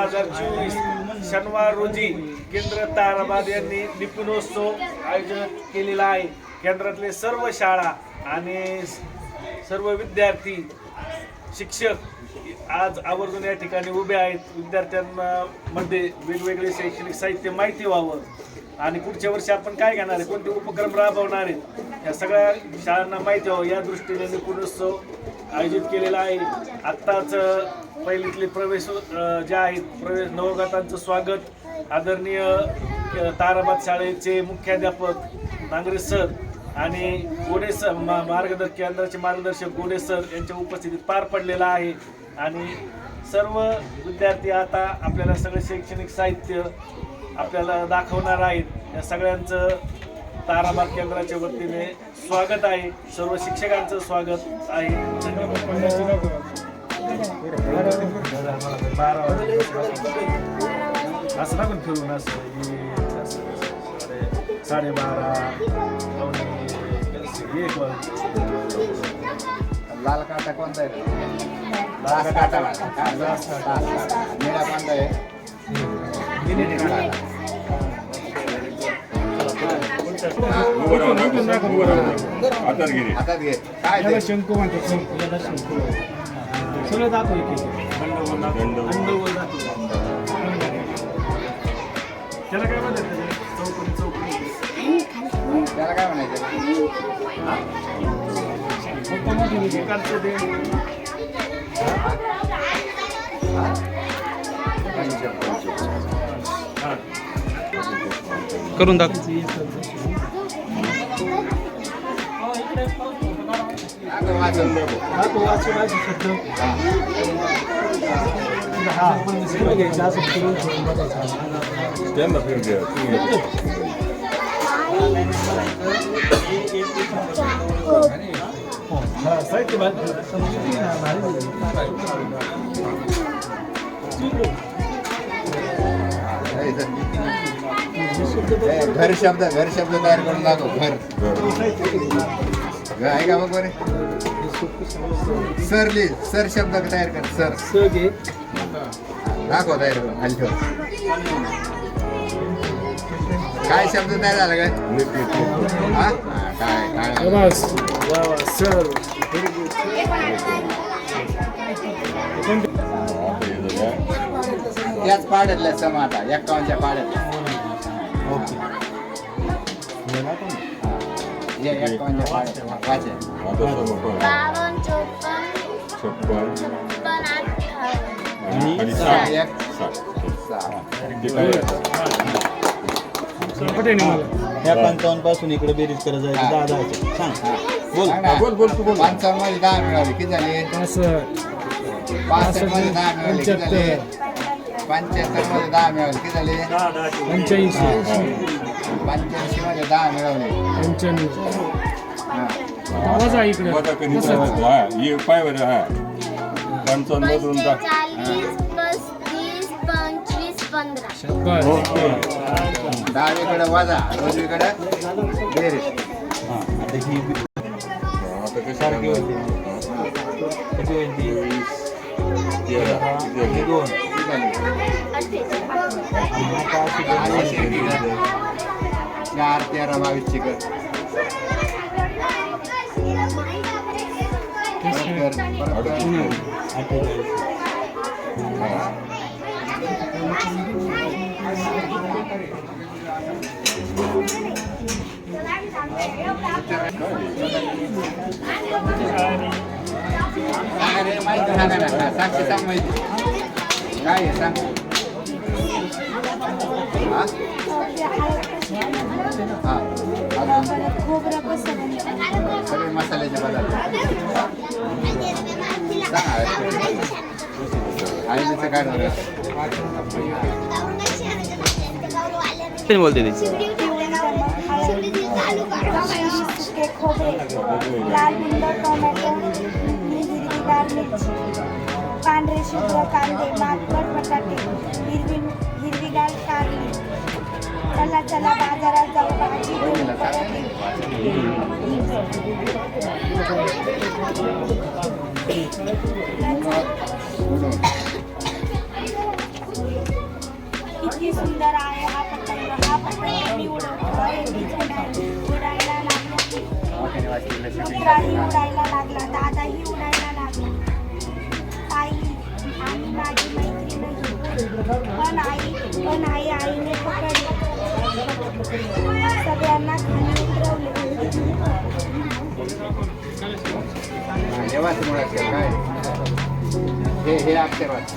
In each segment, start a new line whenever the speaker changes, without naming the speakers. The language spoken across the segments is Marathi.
2024 शनिवार रोजी केंद्र ताराबाद यांनी निपुणोत्सव आयोजन केलेला आहे. केंद्रातले सर्व शाळा आणि सर्व विद्यार्थी शिक्षक आज आवर्जून या ठिकाणी उभे आहेत. विद्यार्थ्यांमध्ये वेगवेगळे शैक्षणिक साहित्य माहिती व्हावं आणि पुढच्या वर्षी आपण काय घेणार आहे, कोणते उपक्रम राबवणार आहेत, या सगळ्या शाळांना माहिती व्हावं या दृष्टीने निपुणोत्सव आयोजित केलेला आहे. आत्ताच पहिलीतले प्रवेश जे आहेत प्रवेश नवगतांचं स्वागत आदरणीय ताराबाद शाळेचे मुख्याध्यापक नांगरे सर आणि गोडे सर केंद्राचे मार्गदर्शक गोडे सर यांच्या उपस्थितीत पार पडलेला आहे. आणि सर्व विद्यार्थी आता आपल्याला सगळे शैक्षणिक साहित्य आपल्याला दाखवणार आहेत. या सगळ्यांचं ताराबाद केंद्राच्या वतीने स्वागत आहे. सर्व शिक्षकांचं स्वागत आहे. असं ना पण फिरून असं 12:30
लाल काटा कोणता आहे? लाल काटा निळा कोणता आहे? हातात घे. काय शंकू म्हणतात? सगळं दाखव.
त्याला काय म्हणतात?
त्याला काय म्हणायचं?
करून दाखव.
घर शब्द तयार करून दाखव. घर आहे का बघ बरे? सर लिह. सर शब्द तयार कर. सर दाखव तयार करून. खाली ठेव. काय शब्द तयार झाला काय? काय सर त्याच पाड्यातल्या समा आता 51च्या पाड्यातल्या.
या 55 पासून इकडे बेरीज करत जायचं. 10 सांग. बोल
55 मध्ये 10 मिळाले. किती झाले? 65 मध्ये 10 मिळाले. किती झाले? 75 मध्ये 10 मिळाले. किती झाले? 85 मध्ये 10 मिळवले. 10वीकडे वजा, उजवीकडे बेरीज.
सारखी होती.
चार 13 22 ची कर. साक्षी सांग माहिती काय आहे सांग. सगळे मसाल्याचे पदार्थ आईचं काय
बोलते ते
खोबरे, लाल बुंद टोमॅटो, हिरवीगार मिरची, पांढरे शुभ्र कांदे, मातकट बटाटे, हिरवीगार कारली. चला चला बाजारात जाऊ भाजी घेऊन सुंदर आहे हा पतंग मी उडवतोय उडायला लागला कुत्राही उडायला लागला दादाही उडायला लागला आई आणि माझी मैत्रीण पण आईने पकडले सगळ्यांना खाली उतरवले
हे वाच मुळात काय हे अक्षर वाच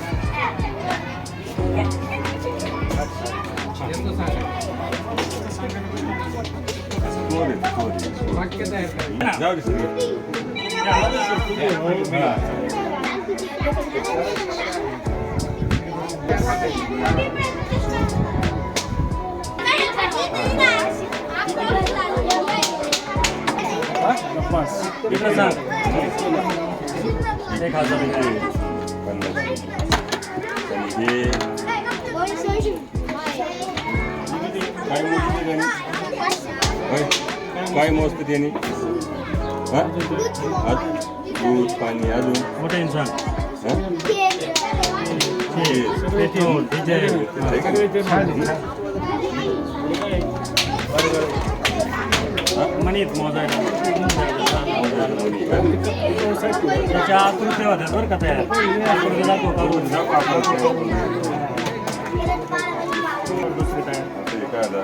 जाऊ दे सगळं.
इकडे सांग.
1000 रुपये. 50. आणि हे काय मोजतं त्याने हा? दूध पाणी अजून
मोठं इंसान
हा?
म्हणीत मोजायला त्याच्या आकृत्या होत्या बरं का त्या आकृती दाखव काढून दुसरी काय
काय आलं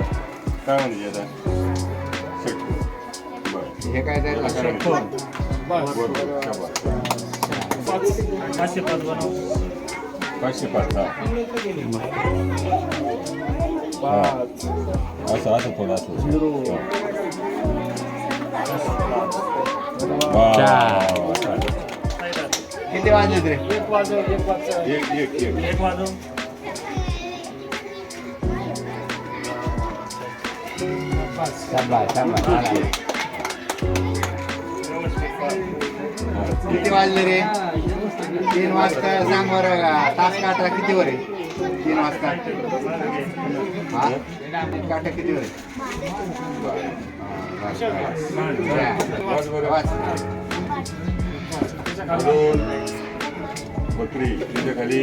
काय म्हणजे आता षटकोन बरं
हे काय जाईल
बरोबर शाबास.
505 बनव
505 हा असं थोडं असं
किती वाजले रे
एक वाजव
एक
वाजव
किती वाजले रे 3 वाजता सांग बरं तास काटा किती वर आहे 3 वाजता हा काटा किती वर
अजून बकरी तिच्या खाली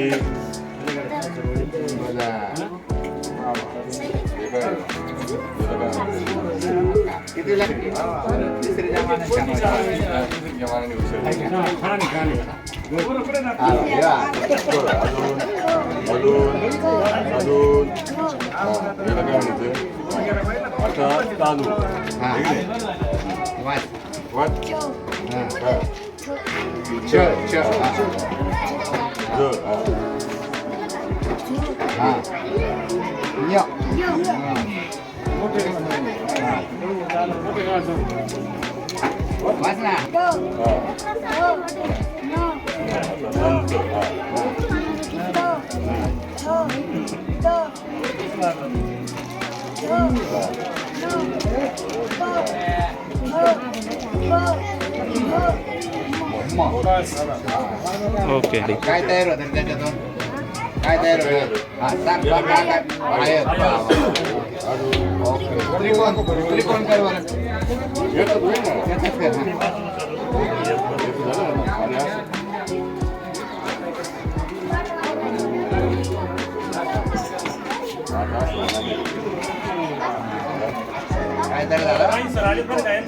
किती लागते तिसरी जमाने
अजून याला काय म्हणायचं आता तांदूळ वाच
वाच ना
ओके
काय तयार होतं त्याच्यातून काय तयार होतं हा सांग ओके त्रिकोण कर बरं याच्यात कर काय तयार झालं
सर आली पण काय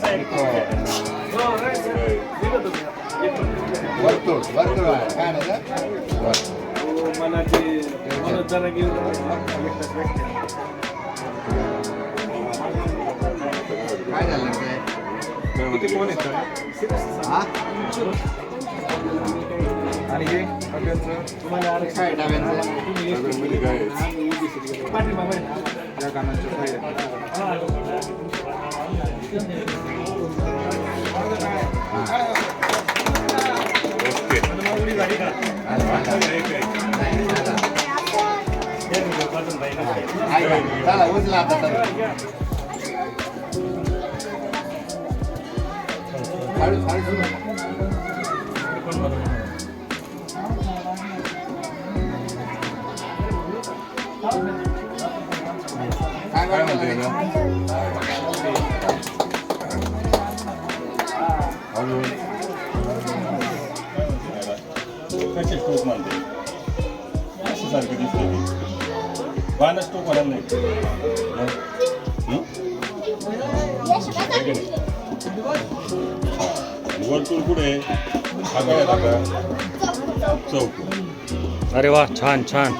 वर्तुळ काय म्हणतात
मला ते जरा घेऊन
काय झालं ते
किती कोण आहेत
हा
आणि हे तुम्हाला आरक्षण
काय डाव्यांचं
मध्ये काय
पाठीमागे
या कानाचं चला उचला आता चला काय म्हणते ना
अजून कसे खूप म्हणते असं सारखं दिसतं बाणच तो कोणाला नाही हं? आहे की नाही? वर्तुळ पुढे हा काय आला का चौक
अरे वा छान छान